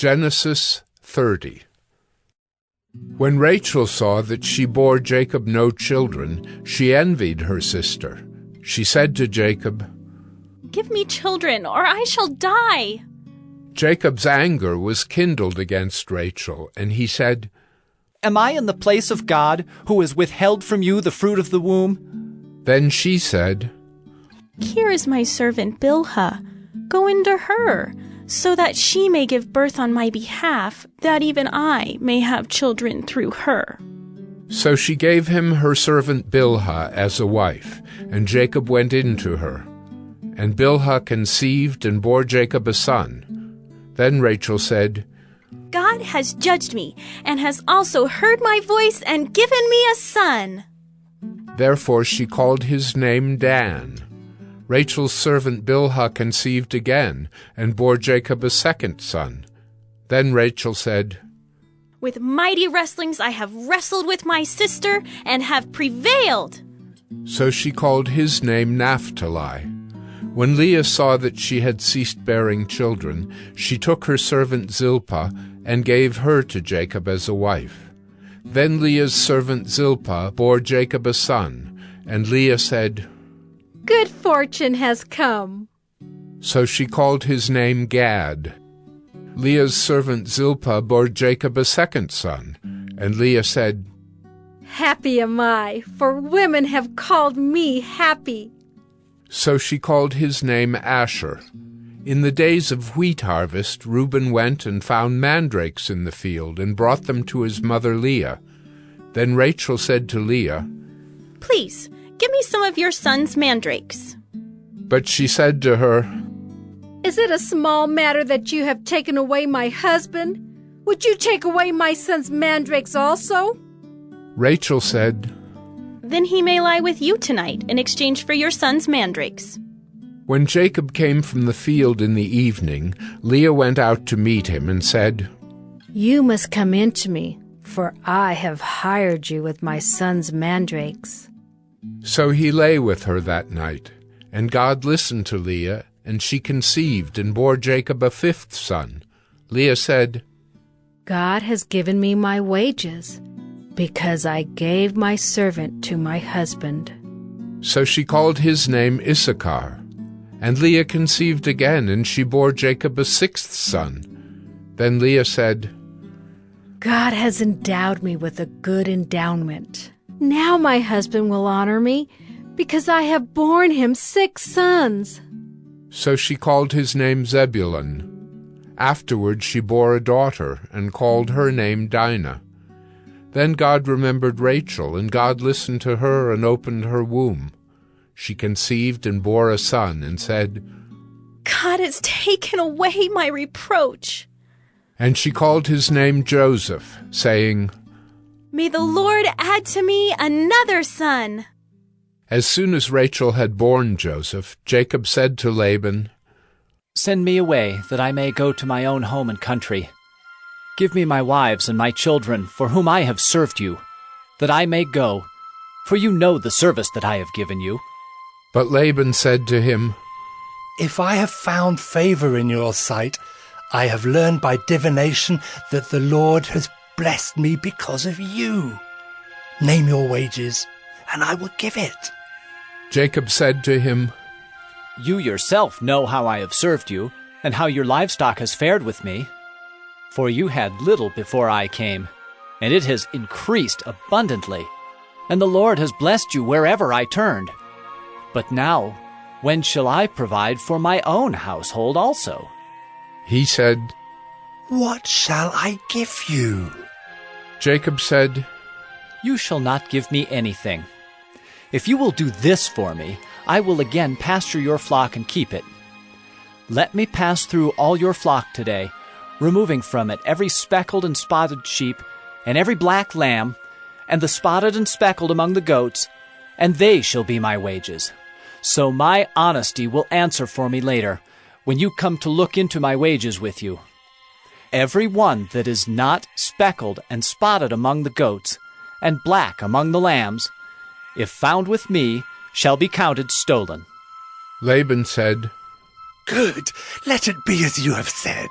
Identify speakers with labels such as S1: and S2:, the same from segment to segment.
S1: Genesis 30. When Rachel saw that she bore Jacob no children, she envied her sister. She said to Jacob,
S2: "Give me children, or I shall die."
S1: Jacob's anger was kindled against Rachel, and he said,
S3: "Am I in the place of God, who has withheld from you the fruit of the womb?"
S1: Then she said,
S2: "Here is my servant Bilhah. Go into her, so that she may give birth on my behalf, that even I may have children through her."
S1: So she gave him her servant Bilhah as a wife, and Jacob went in to her. And Bilhah conceived and bore Jacob a son. Then Rachel said,
S2: "God has judged me, and has also heard my voice and given me a son."
S1: Therefore she called his name Dan. Rachel's servant Bilhah conceived again, and bore Jacob a second son. Then Rachel said,
S2: "With mighty wrestlings I have wrestled with my sister, and have prevailed."
S1: So she called his name Naphtali. When Leah saw that she had ceased bearing children, she took her servant Zilpah, and gave her to Jacob as a wife. Then Leah's servant Zilpah bore Jacob a son, and Leah said,
S4: "Good fortune has come."
S1: So she called his name Gad. Leah's servant Zilpah bore Jacob a second son, and Leah said,
S4: "Happy am I, for women have called me happy."
S1: So she called his name Asher. In the days of wheat harvest, Reuben went and found mandrakes in the field, and brought them to his mother Leah. Then Rachel said to Leah,
S2: "Please, give me some of your son's mandrakes."
S1: But she said to her,
S4: "Is it a small matter that you have taken away my husband? Would you take away my son's mandrakes also?"
S1: Rachel said,
S2: "Then he may lie with you tonight in exchange for your son's mandrakes."
S1: When Jacob came from the field in the evening, Leah went out to meet him and said,
S4: "You must come in to me, for I have hired you with my son's mandrakes."
S1: So he lay with her that night, and God listened to Leah, and she conceived and bore Jacob a fifth son. Leah said,
S4: "God has given me my wages, because I gave my servant to my husband."
S1: So she called his name Issachar. And Leah conceived again, and she bore Jacob a sixth son. Then Leah said,
S4: "God has endowed me with a good endowment. Now my husband will honor me, because I have borne him 6 sons."
S1: So she called his name Zebulun. Afterward she bore a daughter, and called her name Dinah. Then God remembered Rachel, and God listened to her and opened her womb. She conceived and bore a son, and said,
S2: "God has taken away my reproach."
S1: And she called his name Joseph, saying,
S2: "May the Lord add to me another son."
S1: As soon as Rachel had borne Joseph, Jacob said to Laban,
S3: "Send me away, that I may go to my own home and country. Give me my wives and my children, for whom I have served you, that I may go, for you know the service that I have given you."
S1: But Laban said to him,
S5: "If I have found favor in your sight, I have learned by divination that the Lord has blessed me because of you. Name your wages, and I will give it."
S1: Jacob said to him,
S3: You yourself know how I have served you, and how your livestock has fared with me. For you had little before I came, and it has increased abundantly, and the Lord has blessed you wherever I turned. But now, when shall I provide for my own household also?"
S1: He said,
S5: "What shall I give you?"
S1: Jacob said,
S3: You shall not give me anything. If you will do this for me, I will again pasture your flock and keep it. Let me pass through all your flock today, removing from it every speckled and spotted sheep, and every black lamb, and the spotted and speckled among the goats, and they shall be my wages. So my honesty will answer for me later, when you come to look into my wages with you. Every one that is not speckled and spotted among the goats, and black among the lambs, if found with me, shall be counted stolen."
S1: Laban said,
S5: "Good, let it be as you have said."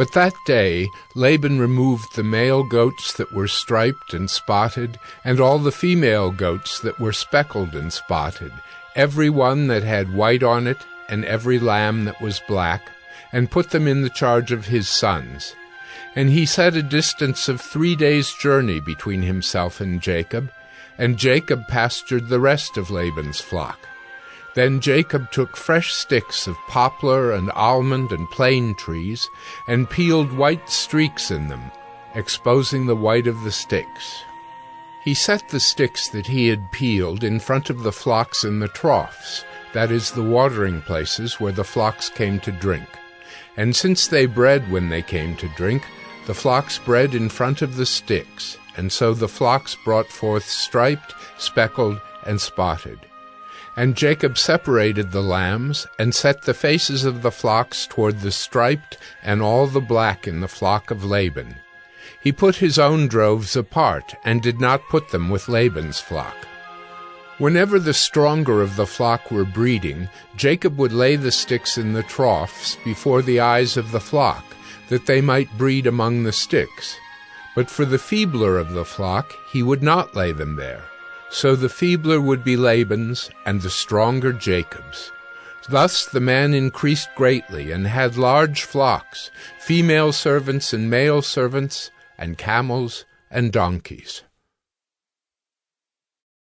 S1: But that day Laban removed the male goats that were striped and spotted, and all the female goats that were speckled and spotted, every one that had white on it, and every lamb that was black, and put them in the charge of his sons. And he set a distance of 3 days' journey between himself and Jacob pastured the rest of Laban's flock. Then Jacob took fresh sticks of poplar and almond and plane trees, and peeled white streaks in them, exposing the white of the sticks. He set the sticks that he had peeled in front of the flocks in the troughs, that is, the watering places where the flocks came to drink. And since they bred when they came to drink, the flocks bred in front of the sticks, and so the flocks brought forth striped, speckled, and spotted. And Jacob separated the lambs, and set the faces of the flocks toward the striped and all the black in the flock of Laban. He put his own droves apart, and did not put them with Laban's flock. Whenever the stronger of the flock were breeding, Jacob would lay the sticks in the troughs before the eyes of the flock, that they might breed among the sticks. But for the feebler of the flock he would not lay them there. So the feebler would be Laban's, and the stronger Jacob's. Thus the man increased greatly, and had large flocks, female servants and male servants, and camels and donkeys.